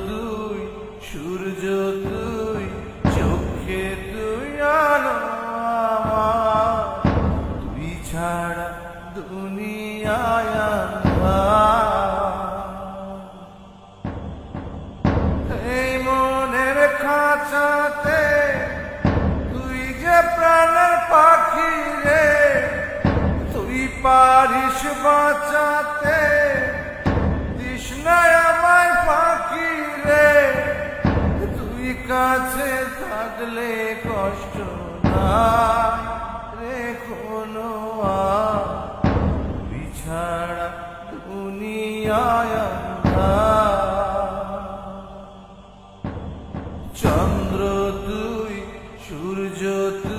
তুই, সূর্য তুই, চোখে তুই আলো আমার, তুই ছাড়া দুনিয়ায় আঁধার। এই মনের খাঁচাতে তুই যে প্রাণের পাখি রে, তুই পারিস বাঁচাতে, তৃষ্ণায় আমায় ফাঁকি রে। তুই কাছে থাকলে কষ্ট নাই রে কোনো আর, তুই ছাড়া দুনিয়ায় আঁধার। চন্দ্র তুই, সূর্য তুই,